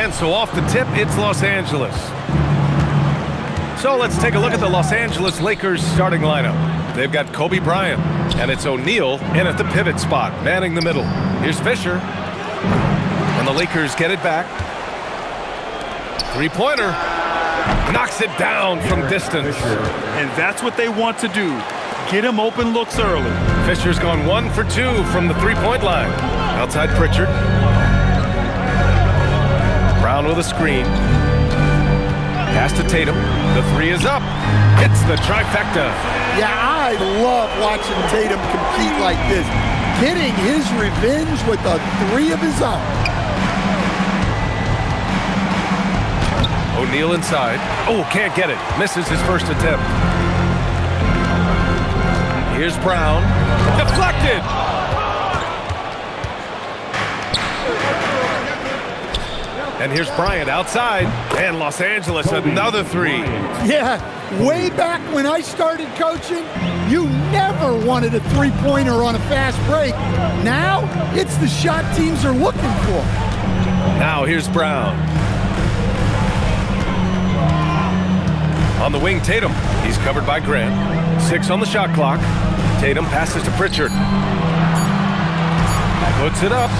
And so off the tip, it's Los Angeles. So let's take a look at the Los Angeles Lakers starting lineup. They've got Kobe Bryant, and it's O'Neal in at the pivot spot, manning the middle. Here's Fisher, and the Lakers get it back. Three-pointer, knocks it down from distance. And that's what they want to do. Get him open looks early. Fisher's gone 1 for 2 from the three-point line. Outside Pritchard. Brown with a screen. Pass to Tatum. The three is up. Hits the trifecta. Yeah, I love watching Tatum compete like this. Getting his revenge with a three of his own. O'Neal inside. Oh, can't get it. Misses his first attempt. Here's Brown. Deflected. And here's Bryant outside. And Los Angeles, another three. Yeah, way back when I started coaching, you never wanted a three-pointer on a fast break. Now, it's the shot teams are looking for. Now here's Brown. On the wing, Tatum. He's covered by Grant. 6 on the shot clock. Tatum passes to Pritchard. Puts it up.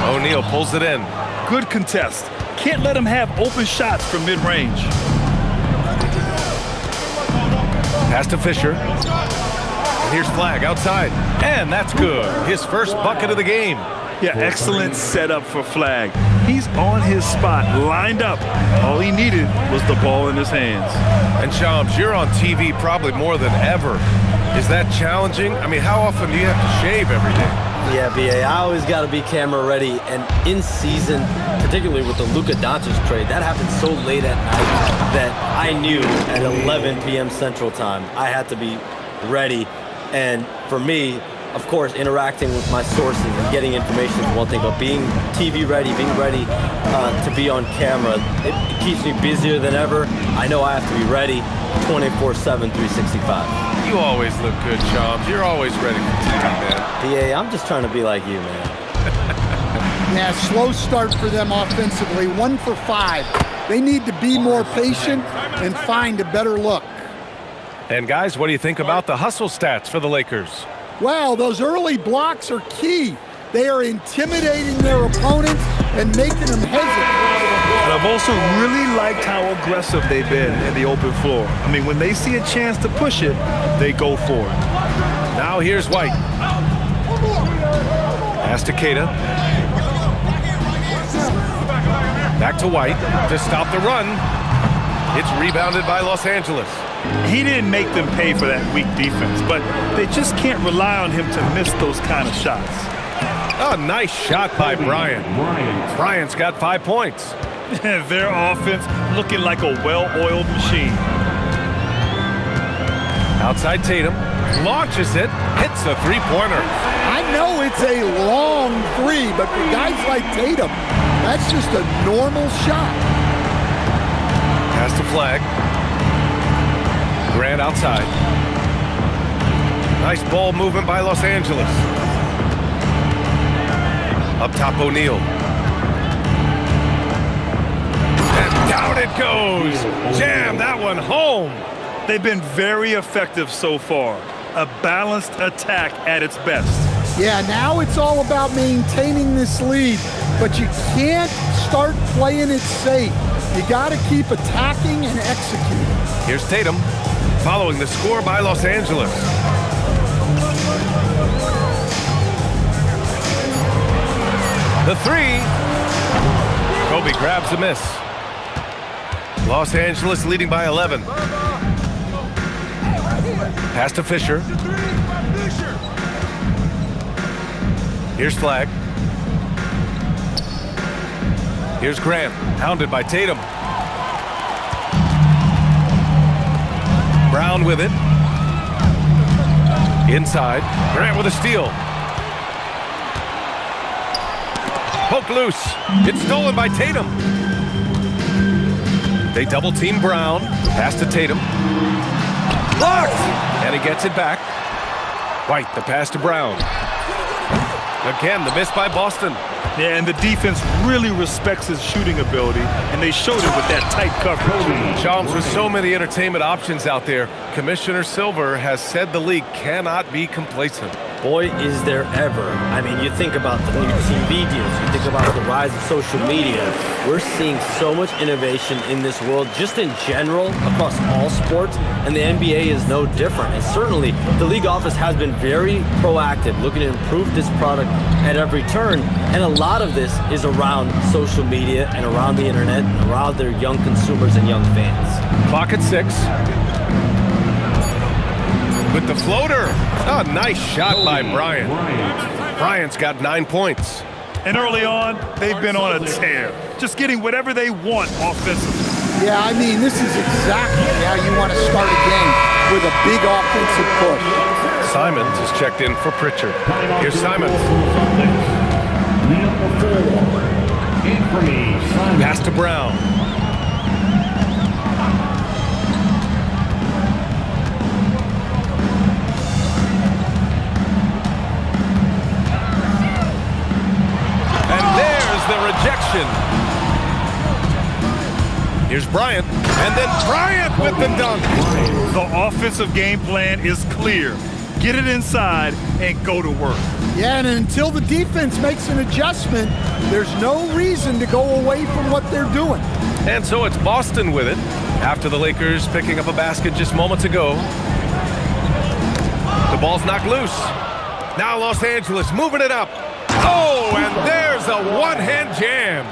O'Neal pulls it in. Good contest. Can't let him have open shots from mid-range. Pass to Fisher. And here's Flag outside. And that's good. His first bucket of the game. Yeah, excellent setup for Flag. He's on his spot, lined up. All he needed was the ball in his hands. And Shams, you're on TV probably more than ever. Is that challenging? I mean, how often do you have to shave every day? Yeah, B.A., I always got to be camera ready. And in season, particularly with the Luka Doncic trade, that happened so late at night that I knew at 11 p.m. Central Time I had to be ready. And for me, of course, interacting with my sources and getting information is one thing, but being TV ready, being ready to be on camera, it keeps me busier than ever. I know I have to be ready 24/7, 365. You always look good, Shams. You're always ready for TV, man. B.A., I'm just trying to be like you, man. Yeah, slow start for them offensively. 1 for 5. They need to be more patient and find a better look. And guys, what do you think about the hustle stats for the Lakers? Well, those early blocks are key. They are intimidating their opponents and making them hesitate. And I've also really liked how aggressive they've been in the open floor. I mean, when they see a chance to push it, they go for it. Now here's White. Pass to Keita. Back to White to stop the run. It's rebounded by Los Angeles. He didn't make them pay for that weak defense, but they just can't rely on him to miss those kind of shots. A nice shot by Bryant. Bryant's got 5 points. Their offense looking like a well-oiled machine. Outside Tatum. Launches it. Hits a three-pointer. I know it's a long three, but for guys like Tatum, that's just a normal shot. Pass to Flag. Grant outside. Nice ball movement by Los Angeles. Up top, O'Neal. And down it goes. Jam that one home. They've been very effective so far. A balanced attack at its best. Yeah, now it's all about maintaining this lead, but you can't start playing it safe. You got to keep attacking and executing. Here's Tatum, following the score by Los Angeles. The three. Kobe grabs a miss. Los Angeles leading by 11. Pass to Fisher. Here's Flag. Here's Grant, hounded by Tatum. Brown with it. Inside. Grant with a steal. Poke loose. It's stolen by Tatum. They double team Brown. Pass to Tatum. Blocked! And he gets it back. White, the pass to Brown. Again, the miss by Boston. Yeah, and the defense really respects his shooting ability, and they showed it with that tight coverage. Shams, with so many entertainment options out there, Commissioner Silver has said the league cannot be complacent. Boy, is there ever. I mean, you think about the new TV deals, you think about the rise of social media. We're seeing so much innovation in this world, just in general, across all sports, and the NBA is no different. And certainly, the league office has been very proactive, looking to improve this product at every turn, and a lot of this is around social media and around the internet and around their young consumers and young fans. Clock at 6. With the floater. Oh, nice shot by Bryant. Bryant's got 9 points. And early on, they've been on a tear, just getting whatever they want offensively. Yeah, I mean, this is exactly how you want to start a game, with a big offensive push. Simons is checked in for Pritchard. Here's Simons. Pass to Brown. And there's the rejection. Here's Bryant, and then Bryant with the dunk. The offensive game plan is clear. Get it inside and go to work. Yeah, and until the defense makes an adjustment, there's no reason to go away from what they're doing. And so it's Boston with it, after the Lakers picking up a basket just moments ago. The ball's knocked loose. Now Los Angeles moving it up. Oh, and there's a one-hand jam.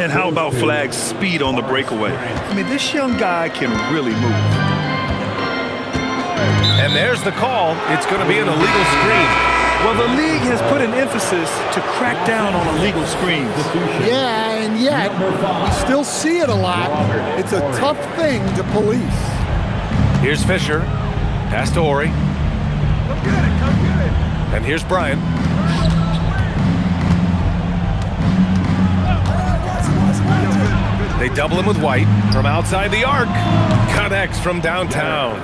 And how about Flagg's speed on the breakaway? I mean, this young guy can really move. And there's the call. It's going to be an illegal screen. Well, the league has put an emphasis to crack down on illegal screens. Yeah, and yet, we still see it a lot. It's a tough thing to police. Here's Fisher. Pass to Ori. And here's Bryant. They double him with White from outside the arc. Connects from downtown.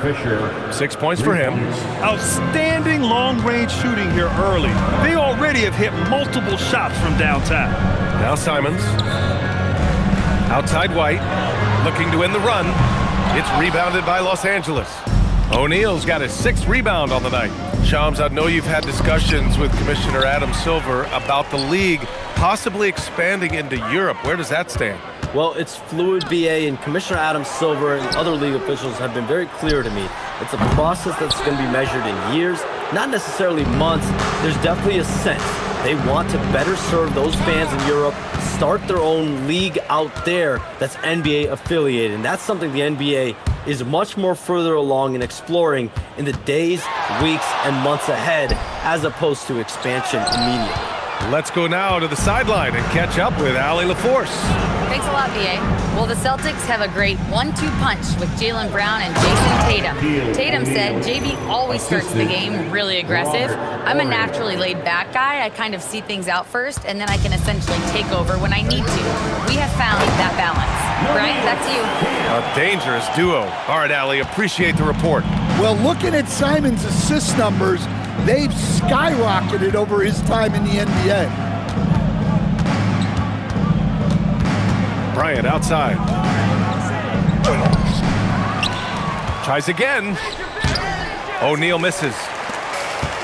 6 points for him. Outstanding long-range shooting here early. They already have hit multiple shots from downtown. Now Simons. Outside White. Looking to end the run. It's rebounded by Los Angeles. O'Neal's got his 6th rebound on the night. Shams, I know you've had discussions with Commissioner Adam Silver about the league possibly expanding into Europe. Where does that stand? Well, it's fluid, BA, and Commissioner Adam Silver and other league officials have been very clear to me. It's a process that's going to be measured in years, not necessarily months. There's definitely a sense they want to better serve those fans in Europe, start their own league out there that's NBA affiliated. And that's something the NBA is much more further along in exploring in the days, weeks, and months ahead, as opposed to expansion immediately. Let's go now to the sideline and catch up with Allie LaForce. Thanks a lot, BA. Well, the Celtics have a great 1-2 punch with Jaylen Brown and Jason Tatum. Tatum said, JB always starts the game really aggressive. I'm a naturally laid-back guy. I kind of see things out first, and then I can essentially take over when I need to. We have found that balance. Brian, back to you. A dangerous duo. All right, Allie, appreciate the report. Well, looking at Simon's assist numbers, they've skyrocketed over his time in the NBA. Bryant outside. Tries again. O'Neal misses.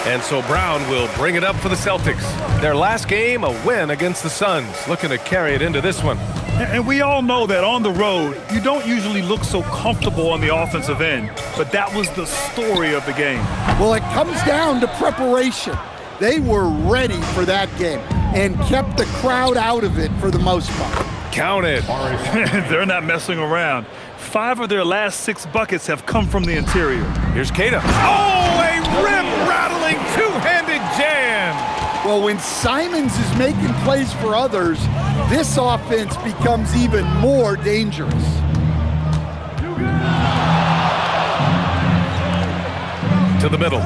And so Brown will bring it up for the Celtics. Their last game, a win against the Suns. Looking to carry it into this one. And we all know that on the road, you don't usually look so comfortable on the offensive end. But that was the story of the game. Well, it comes down to preparation. They were ready for that game and kept the crowd out of it for the most part. Count it. They're not messing around. 5 of their last 6 buckets have come from the interior. Here's Kata. Oh, a rim-rattling two-handed jam. Well, when Simons is making plays for others, this offense becomes even more dangerous. To the middle.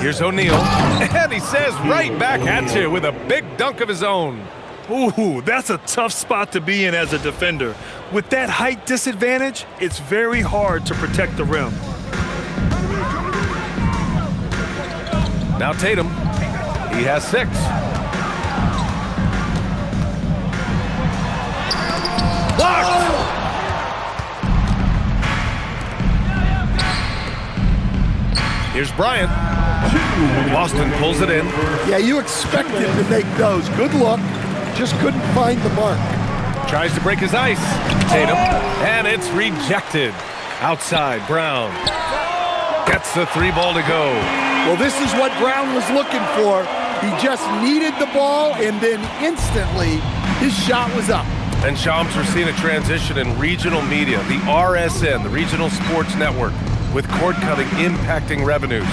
Here's O'Neal. And he says right back at you with a big dunk of his own. Ooh, that's a tough spot to be in as a defender. With that height disadvantage, it's very hard to protect the rim. Now Tatum. He has 6. Blocked! Here's Bryant. Boston pulls it in. Yeah, you expect him to make those. Good look. Just couldn't find the mark. Tries to break his ice. Tatum. And it's rejected. Outside, Brown. Gets the 3 ball to go. Well, this is what Brown was looking for. He just needed the ball, and then instantly his shot was up. And Shams, we're seeing a transition in regional media. The RSN, the Regional Sports Network, with cord cutting impacting revenues.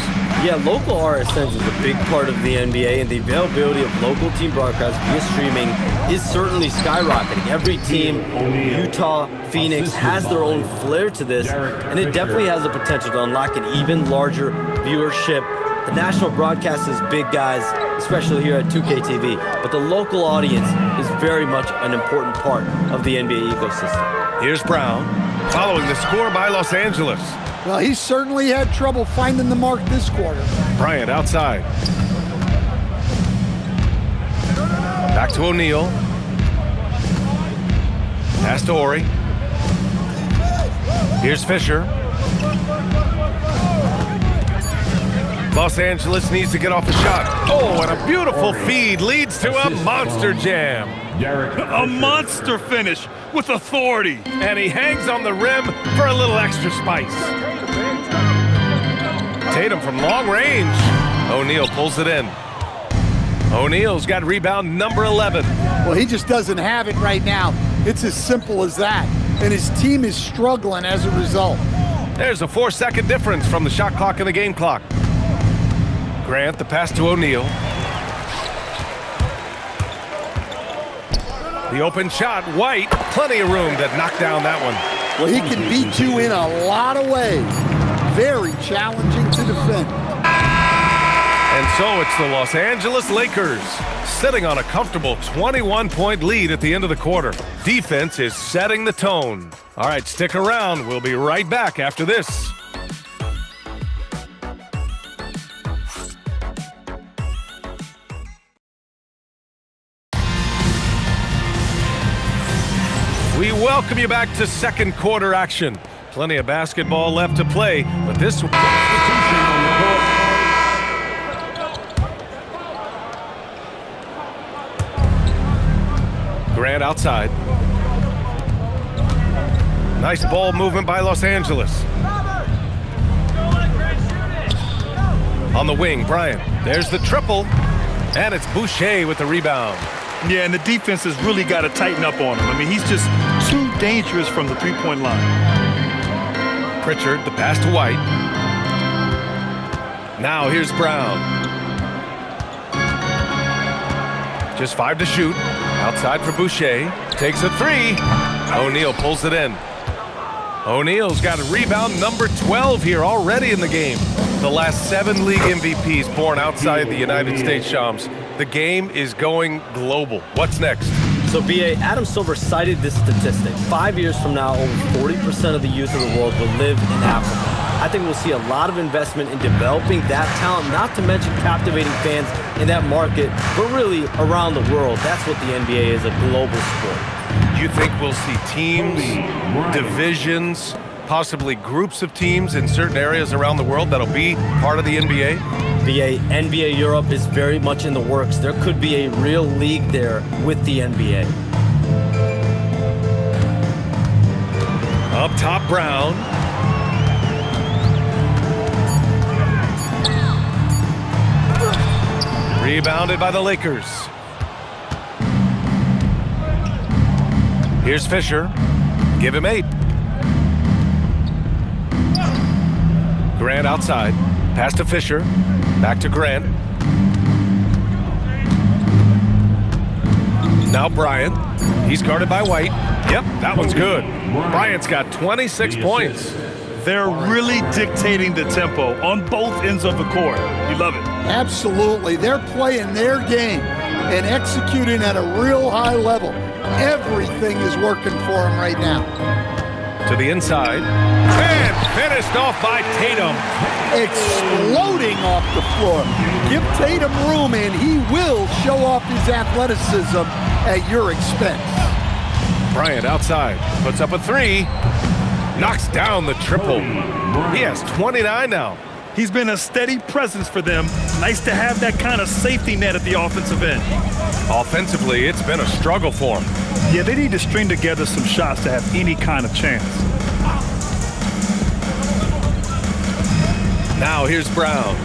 Yeah, local RSNs is a big part of the NBA, and the availability of local team broadcasts via streaming is certainly skyrocketing. Every team, Utah, Phoenix, has their own flair to this, and it definitely has the potential to unlock an even larger viewership. The national broadcast is big, guys, especially here at 2K TV, but the local audience is very much an important part of the NBA ecosystem. Here's Brown, following the score by Los Angeles. Well, he certainly had trouble finding the mark this quarter. Bryant outside. Back to O'Neal. Pass to Ori. Here's Fisher. Los Angeles needs to get off a shot. Oh, and a beautiful feed leads to a monster jam. A monster finish with authority. And he hangs on the rim for a little extra spice. Tatum from long range. O'Neal pulls it in. O'Neal's got rebound number 11. Well, he just doesn't have it right now. It's as simple as that. And his team is struggling as a result. There's a 4-second difference from the shot clock and the game clock. Grant, the pass to O'Neal. The open shot, White. Plenty of room to knock down that one. Well, he can beat you in a lot of ways. Very challenging to defend. And so it's the Los Angeles Lakers sitting on a comfortable 21-point lead at the end of the quarter. Defense is setting the tone. All right, stick around. We'll be right back after this. We welcome you back to second quarter action. Plenty of basketball left to play, but this Grant outside. Nice ball movement by Los Angeles. On the wing, Bryant. There's the triple, and it's Boucher with the rebound. Yeah, and the defense has really got to tighten up on him. I mean, he's just too dangerous from the three-point line. Pritchard, the pass to White. Now here's Brown. Just 5 to shoot. Outside for Boucher. Takes a 3. O'Neal pulls it in. O'Neal's got a rebound number 12 here already in the game. The last 7 league MVPs born outside the United States, Shams. The game is going global. What's next? So, B.A., Adam Silver cited this statistic. 5 years from now, over 40% of the youth of the world will live in Africa. I think we'll see a lot of investment in developing that talent, not to mention captivating fans in that market, but really around the world. That's what the NBA is, a global sport. You think we'll see teams, divisions, possibly groups of teams in certain areas around the world that'll be part of the NBA? NBA, NBA Europe is very much in the works. There could be a real league there with the NBA. Up top, Brown. Rebounded by the Lakers. Here's Fisher. Give him 8. Grant outside. Pass to Fisher. Back to Grant. Now Bryant. He's guarded by White. Yep, that one's good. Bryant's got 26 points. They're really dictating the tempo on both ends of the court. You love it. Absolutely. They're playing their game and executing at a real high level. Everything is working for them right now. To the inside. And finished off by Tatum. Exploding off the floor. Give Tatum room and he will show off his athleticism at your expense. Bryant outside, puts up a three, knocks down the triple. He has 29 now. He's been a steady presence for them. Nice to have that kind of safety net at the offensive end. Offensively, it's been a struggle for him. Yeah, they need to string together some shots to have any kind of chance. Now here's Brown.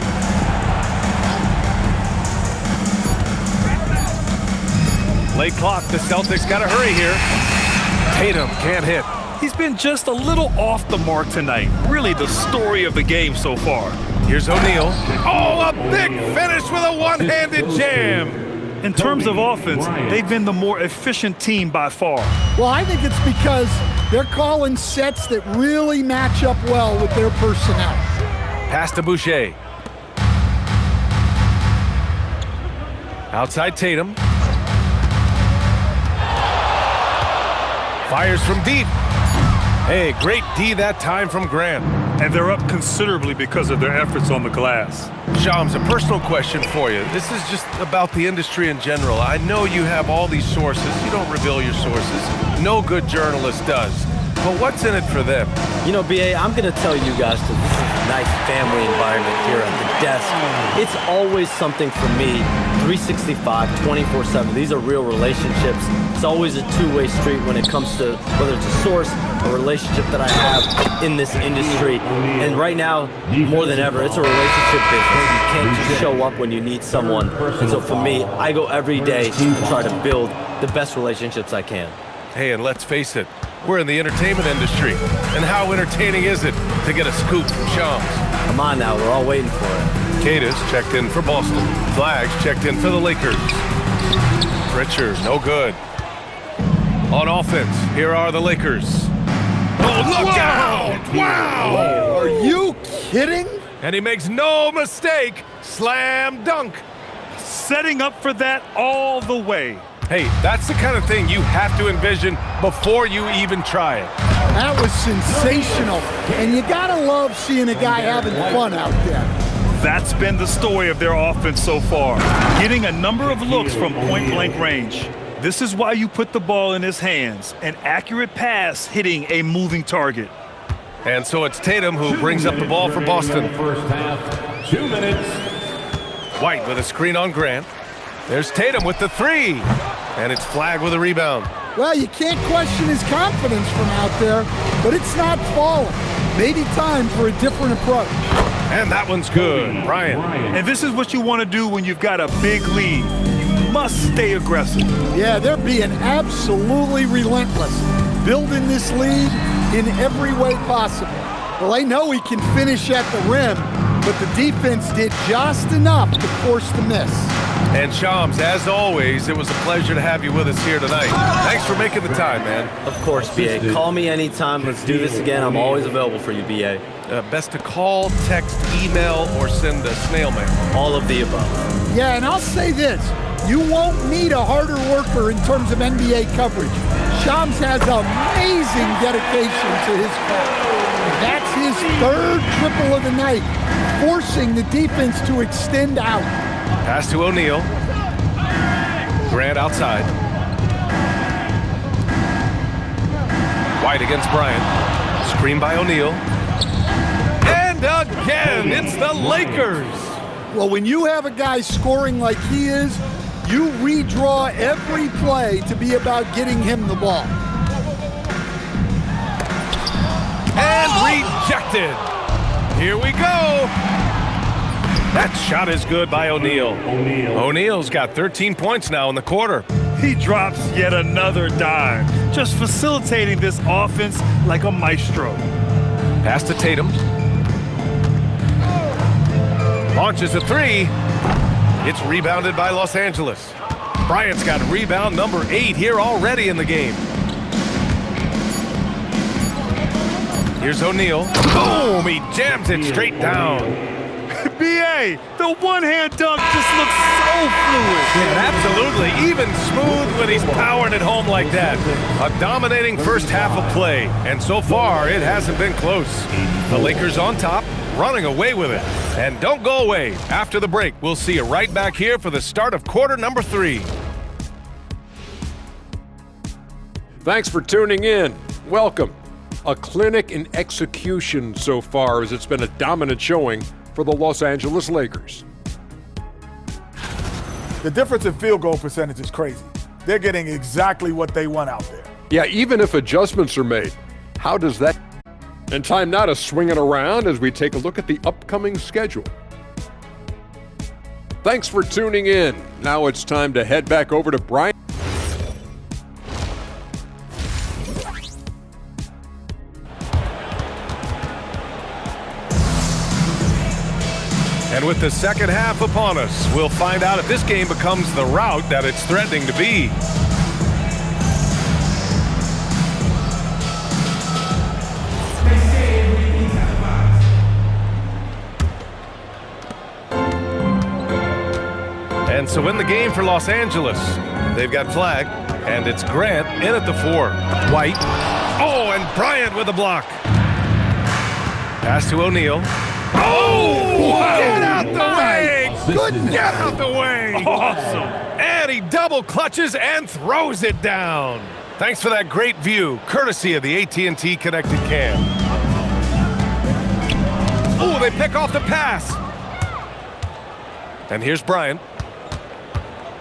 Late clock, the Celtics got to hurry here. Tatum can't hit. He's been just a little off the mark tonight. Really the story of the game so far. Here's O'Neal. Oh, a big finish with a one-handed jam. In terms of offense, they've been the more efficient team by far. Well, I think it's because they're calling sets that really match up well with their personnel. Pass to Boucher. Outside Tatum. Fires from deep. Hey, great D that time from Grant. And they're up considerably because of their efforts on the glass. Shams, a personal question for you. This is just about the industry in general. I know you have all these sources. You don't reveal your sources. No good journalist does. But what's in it for them? You know, BA, I'm going to tell you guys that this is a nice family environment here at the desk. It's always something for me, 365, 24/7. These are real relationships. It's always a two-way street when it comes to whether it's a source, a relationship that I have in this industry. And right now, more than ever, it's a relationship business. You can't just show up when you need someone. And so for me, I go every day to try to build the best relationships I can. Hey, and let's face it, we're in the entertainment industry. And how entertaining is it to get a scoop from Shams? Come on now, we're all waiting for it. Cadis checked in for Boston. Flags checked in for the Lakers. Pritchard, no good. On offense, here are the Lakers. Oh, look out! Wow! Are you kidding? And he makes no mistake. Slam dunk. Setting up for that all the way. Hey, that's the kind of thing you have to envision before you even try it. That was sensational. And you gotta love seeing a guy having fun out there. That's been the story of their offense so far. Getting a number of looks from point-blank range. This is why you put the ball in his hands. An accurate pass hitting a moving target. And so it's Tatum who brings up the ball for Boston. First half, 2 minutes. White with a screen on Grant. There's Tatum with the three. And it's Flag with a rebound. Well, you can't question his confidence from out there, but it's not falling. Maybe time for a different approach. And that one's good. Bryant. And this is what you want to do when you've got a big lead. You must stay aggressive. Yeah, they're being absolutely relentless, building this lead in every way possible. Well, they know he can finish at the rim, but the defense did just enough to force the miss. And Shams, as always, it was a pleasure to have you with us here tonight. Thanks for making the time, man. Of course, BA. Call me anytime. Let's do this again. I'm always available for you, BA. Best to call, text, email, or send a snail mail. All of the above. Yeah, and I'll say this. You won't meet a harder worker in terms of NBA coverage. Shams has amazing dedication to his craft. That's his third triple of the night, forcing the defense to extend out. Pass to O'Neal. Grant outside. White against Bryant. Screen by O'Neal. And again, it's the Lakers. Well, when you have a guy scoring like he is, you redraw every play to be about getting him the ball. And rejected. Here we go. That shot is good by O'Neal. O'Neal's got 13 points now in the quarter. He drops yet another dime, just facilitating this offense like a maestro. Pass to Tatum. Launches a three. It's rebounded by Los Angeles. Bryant's got rebound number 8 here already in the game. Here's O'Neal. Boom! He jams it straight down. BA, the one-hand dunk just looks so fluid. Yeah, absolutely. Even smooth when he's powering it home like that. A dominating first half of play. And so far, it hasn't been close. The Lakers on top, running away with it. And don't go away. After the break, we'll see you right back here for the start of quarter number 3. Thanks for tuning in. Welcome. A clinic in execution so far, as it's been a dominant showing for the Los Angeles Lakers. The difference in field goal percentage is crazy. They're getting exactly what they want out there. Yeah, even if adjustments are made, how does that? And time now to swing it around as we take a look at the upcoming schedule. Thanks for tuning in. Now it's time to head back over to Brian. And with the second half upon us, we'll find out if this game becomes the rout that it's threatening to be. And so in the game for Los Angeles, they've got Flag, and it's Grant in at the 4. White. Oh, and Bryant with a block. Pass to O'Neal. Oh! Wow. Get out the way! Good, get out the way! Awesome. And he double clutches and throws it down. Thanks for that great view, courtesy of the AT&T Connected Cam. Oh, they pick off the pass. And here's Bryant.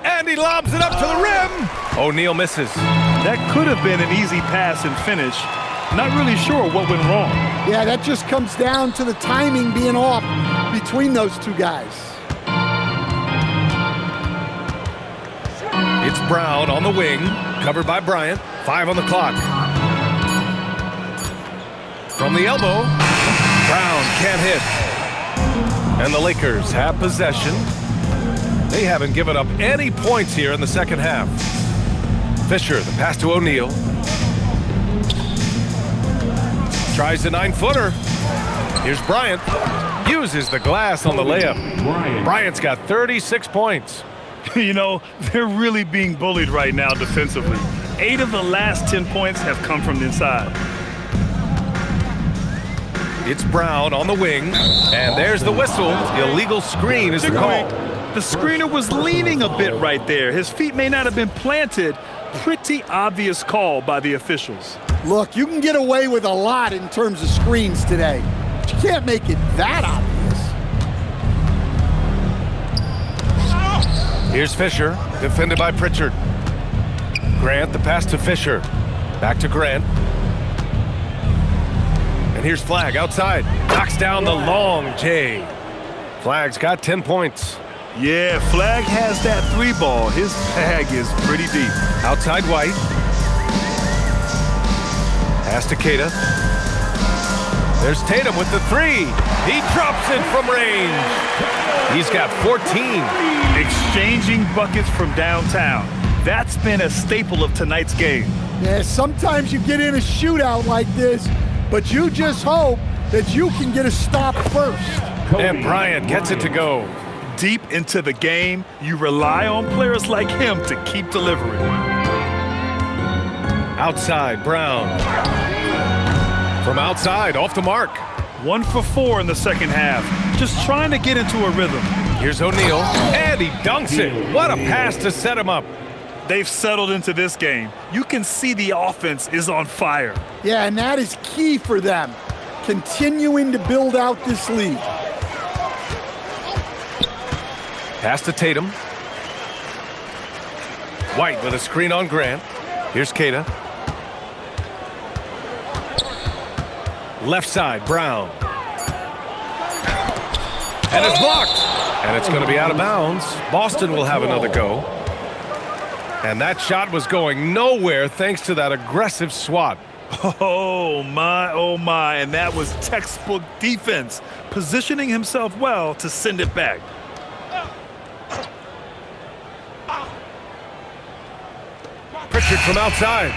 And he lobs it up to the rim. O'Neal misses. That could have been an easy pass and finish. Not really sure what went wrong. Yeah, that just comes down to the timing being off between those two guys. It's Brown on the wing, covered by Bryant. 5 on the clock. From the elbow, Brown can't hit. And the Lakers have possession. They haven't given up any points here in the second half. Fisher, the pass to O'Neal. Tries the 9-footer. Here's Bryant. Uses the glass on the layup. Bryant's got 36 points. You know, they're really being bullied right now defensively. 8 of the last 10 points have come from inside. It's Brown on the wing. And there's the whistle. Illegal screen is the call. The screener was leaning a bit right there. His feet may not have been planted. Pretty obvious call by the officials. Look, you can get away with a lot in terms of screens today, but you can't make it that obvious. Here's Fisher, defended by Pritchard. Grant, the pass to Fisher. Back to Grant. And here's Flag outside. Knocks down the long J. Flag's got 10 points. Yeah, Flag has that 3 ball. His bag is pretty deep. Outside White. Pass to Queta. There's Tatum with the 3. He drops it from range. He's got 14. Exchanging buckets from downtown. That's been a staple of tonight's game. Yeah, sometimes you get in a shootout like this, but you just hope that you can get a stop first. And Bryant gets it to go. Deep into the game, you rely on players like him to keep delivering. Outside, Brown. From outside, off the mark. 1 for 4 in the second half. Just trying to get into a rhythm. Here's O'Neal, and he dunks it. What a pass to set him up. They've settled into this game. You can see the offense is on fire. Yeah, and that is key for them, continuing to build out this lead. Pass to Tatum. White with a screen on Grant. Here's Queta. Left side, Brown. And it's blocked. And it's going to be out of bounds. Boston will have another go. And that shot was going nowhere thanks to that aggressive swat. Oh my, and that was textbook defense, positioning himself well to send it back. Pritchard from outside.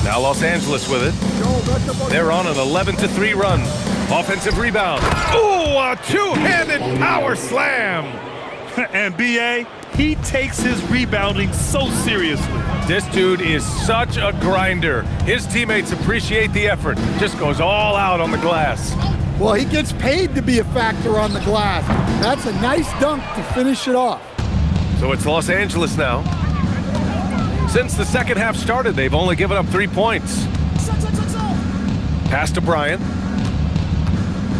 Now Los Angeles with it. They're on an 11-3 run. Offensive rebound. Ooh, a two-handed power slam. And B.A., he takes his rebounding so seriously. This dude is such a grinder. His teammates appreciate the effort. Just goes all out on the glass. Well, he gets paid to be a factor on the glass. That's a nice dunk to finish it off. So it's Los Angeles now. Since the second half started, they've only given up 3 points. Pass to Bryant.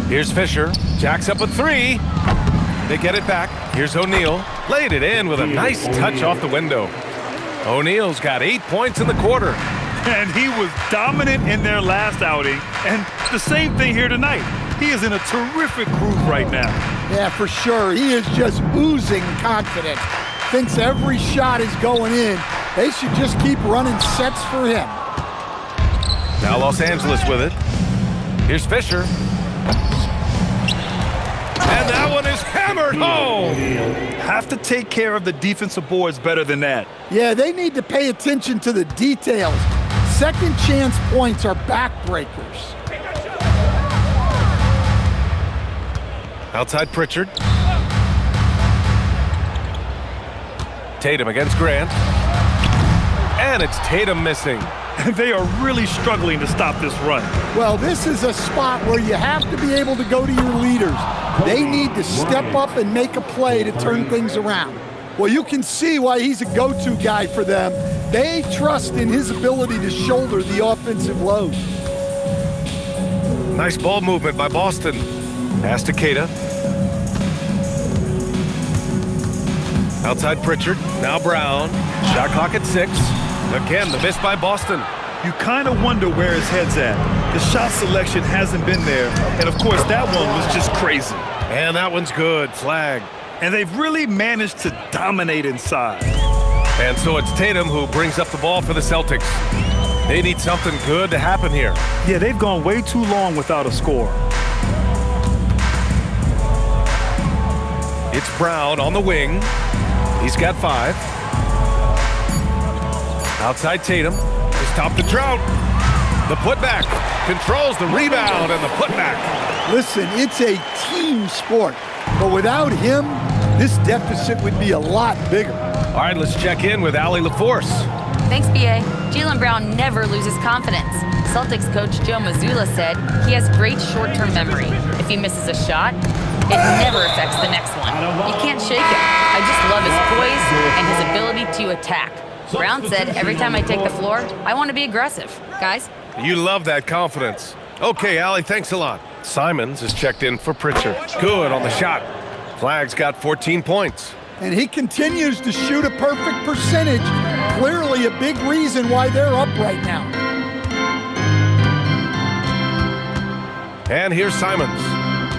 Here's Fisher. Jacks up a 3. They get it back. Here's O'Neal. Laid it in with a nice touch off the window. O'Neal's got 8 points in the quarter. And he was dominant in their last outing. And the same thing here tonight. He is in a terrific groove right now. Yeah, for sure. He is just oozing confidence. Thinks every shot is going in. They should just keep running sets for him. Now Los Angeles with it. Here's Fisher. And that one is hammered home. Have to take care of the defensive boards better than that. Yeah, they need to pay attention to the details. Second chance points are backbreakers. Outside Pritchard. Tatum against Grant. And it's Tatum missing. They are really struggling to stop this run. Well, this is a spot where you have to be able to go to your leaders. They need to step up and make a play to turn things around. Well, you can see why he's a go-to guy for them. They trust in his ability to shoulder the offensive load. Nice ball movement by Boston. Pass to Queta. Outside Pritchard. Now Brown. Shot clock at 6. Again, the miss by Boston. You kind of wonder where his head's at. The shot selection hasn't been there. And, of course, that one was just crazy. And that one's good. Flag. And they've really managed to dominate inside. And so it's Tatum who brings up the ball for the Celtics. They need something good to happen here. Yeah, they've gone way too long without a score. It's Brown on the wing. He's got 5. Outside Tatum. To stop the drought. The putback. Controls the rebound and the putback. Listen, it's a team sport. But without him, this deficit would be a lot bigger. All right, let's check in with Allie LaForce. Thanks, B.A. Jaylen Brown never loses confidence. Celtics coach Joe Mazzulla said he has great short-term memory. If he misses a shot, it never affects the next one. You can't shake it. I just love his poise and his ability to attack. Brown said, every time I take the floor, I want to be aggressive. Guys? You love that confidence. Okay, Allie, thanks a lot. Simons is checked in for Pritchard. Good on the shot. Flag's got 14 points. And he continues to shoot a perfect percentage. Clearly a big reason why they're up right now. And here's Simons.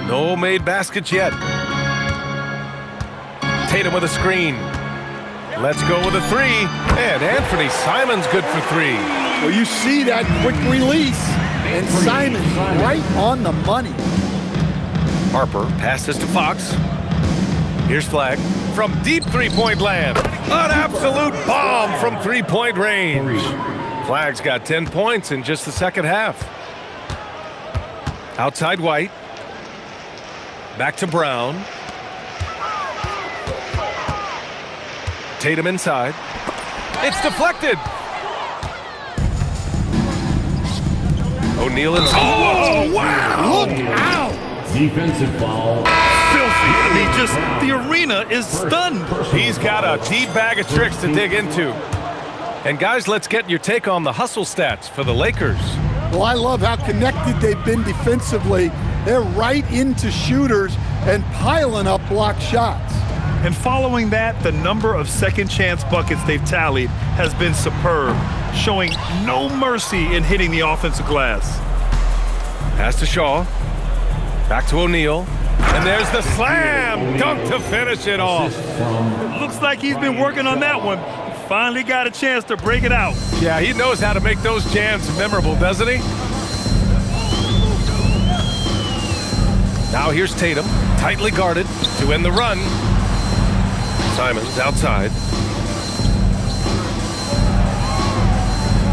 No made baskets yet. Tatum with a screen. Let's go with a 3. And Anthony Simons good for 3. Well, you see that quick release. And Simons right on the money. Harper passes to Fox. Here's Flag from deep three-point land. An absolute bomb from three-point range. Flag's got 10 points in just the second half. Outside White. Back to Brown. Tatum inside. It's deflected. O'Neal inside. Oh, wow! Look out! Defensive foul. Filthy. I mean, just the arena is stunned. He's got a deep bag of tricks to dig into. And guys, let's get your take on the hustle stats for the Lakers. Well, I love how connected they've been defensively. They're right into shooters and piling up block shots. And following that, the number of second chance buckets they've tallied has been superb, showing no mercy in hitting the offensive glass. Pass to Shaw. Back to O'Neal. And there's the slam dunk to finish it off. Looks like he's been working on that one. Finally got a chance to break it out. Yeah, he knows how to make those jams memorable, doesn't he? Now here's Tatum, tightly guarded to end the run. Simons outside.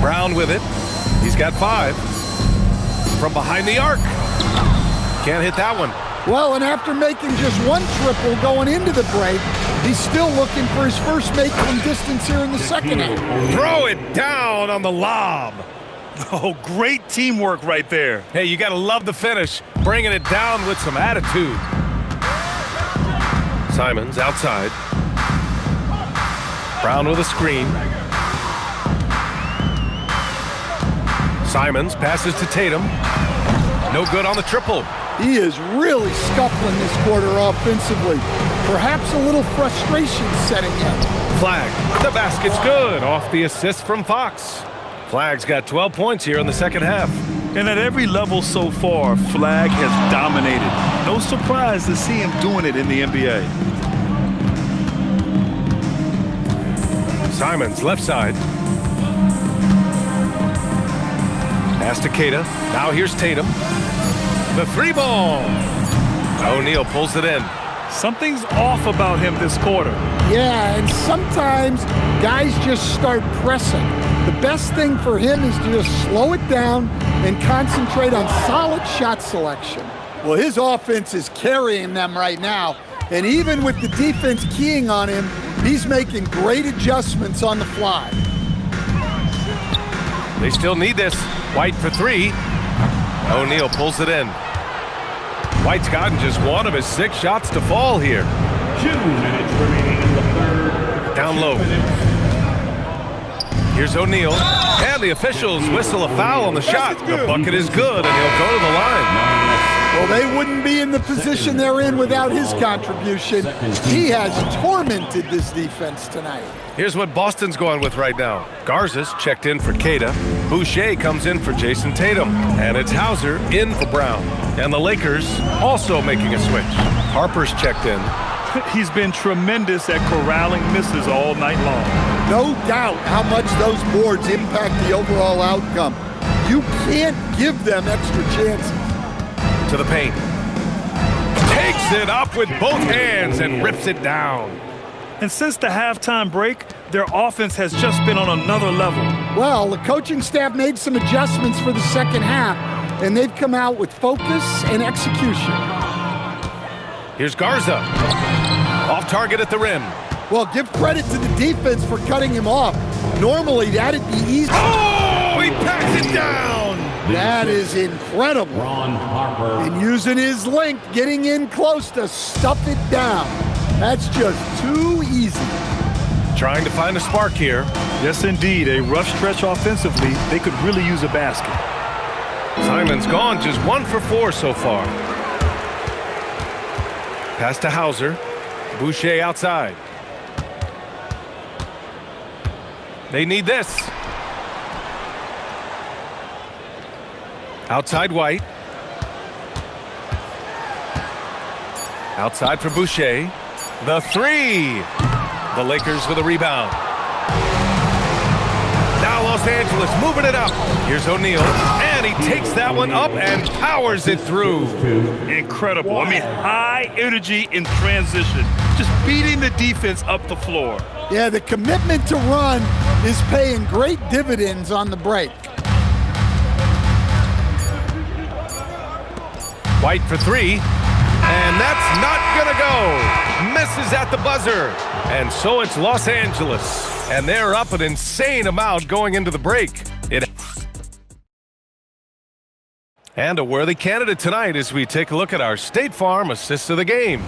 Brown with it. He's got 5. From behind the arc. Can't hit that one. Well, and after making just one triple going into the break, he's still looking for his first make from distance here in the second half. Throw it down on the lob. Oh, great teamwork right there. Hey, you got to love the finish. Bringing it down with some attitude. Simons outside. Brown with a screen. Simons passes to Tatum. No good on the triple. He is really scuffling this quarter offensively. Perhaps a little frustration setting in. Flag. The basket's good off the assist from Fox. Flag's got 12 points here in the second half. And at every level so far, Flag has dominated. No surprise to see him doing it in the NBA. Simons, left side. Pass to Keita. Now here's Tatum. The three ball. O'Neal pulls it in. Something's off about him this quarter. Yeah, and sometimes guys just start pressing. The best thing for him is to just slow it down and concentrate on solid shot selection. Well, his offense is carrying them right now, and even with the defense keying on him, he's making great adjustments on the fly. They still need this. White for three. O'Neal pulls it in. White's gotten just one of his 6 shots to fall here. 2 minutes remaining in the third. Down low. Here's O'Neal. And the officials whistle a foul on the shot. The bucket is good, and he'll go to the line. Well, they wouldn't be in the position they're in without his contribution. He has tormented this defense tonight. Here's what Boston's going with right now. Garza's checked in for Keita. Boucher comes in for Jason Tatum. And it's Hauser in for Brown. And the Lakers also making a switch. Harper's checked in. He's been tremendous at corralling misses all night long. No doubt how much those boards impact the overall outcome. You can't give them extra chances. To the paint. Takes it up with both hands and rips it down. And since the halftime break, their offense has just been on another level. Well, the coaching staff made some adjustments for the second half, and they've come out with focus and execution. Here's Garza. Off target at the rim. Well, give credit to the defense for cutting him off. Normally, that'd be easy. Oh, he packs it down. That is incredible. Ron Harper. And using his length, getting in close to stuff it down. That's just too easy. Trying to find a spark here. Yes, indeed. A rough stretch offensively. They could really use a basket. Simons gone just 1 for 4 so far. Pass to Hauser. Boucher outside. They need this. Outside White. Outside for Boucher. The three. The Lakers with a rebound. Now Los Angeles moving it up. Here's O'Neal. And he takes that one up and powers it through. Incredible. I mean, high energy in transition. Just beating the defense up the floor. Yeah, the commitment to run is paying great dividends on the break. White for three. And that's not gonna go. Misses at the buzzer. And so it's Los Angeles. And they're up an insane amount going into the break. And a worthy candidate tonight as we take a look at our State Farm assist of the game.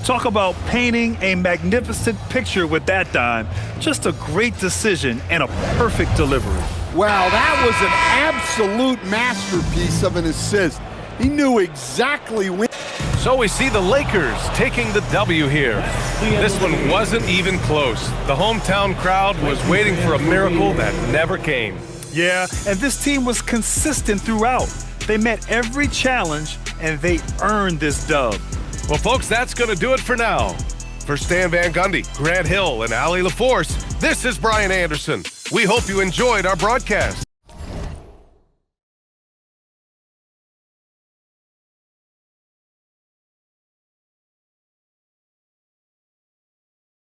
Talk about painting a magnificent picture with that dime. Just a great decision and a perfect delivery. Wow, that was an absolute masterpiece of an assist. He knew exactly when. So we see the Lakers taking the W here. This one wasn't even close. The hometown crowd was waiting for a miracle that never came. Yeah, and this team was consistent throughout. They met every challenge, and they earned this dub. Well, folks, that's going to do it for now. For Stan Van Gundy, Grant Hill, and Allie LaForce, this is Brian Anderson. We hope you enjoyed our broadcast.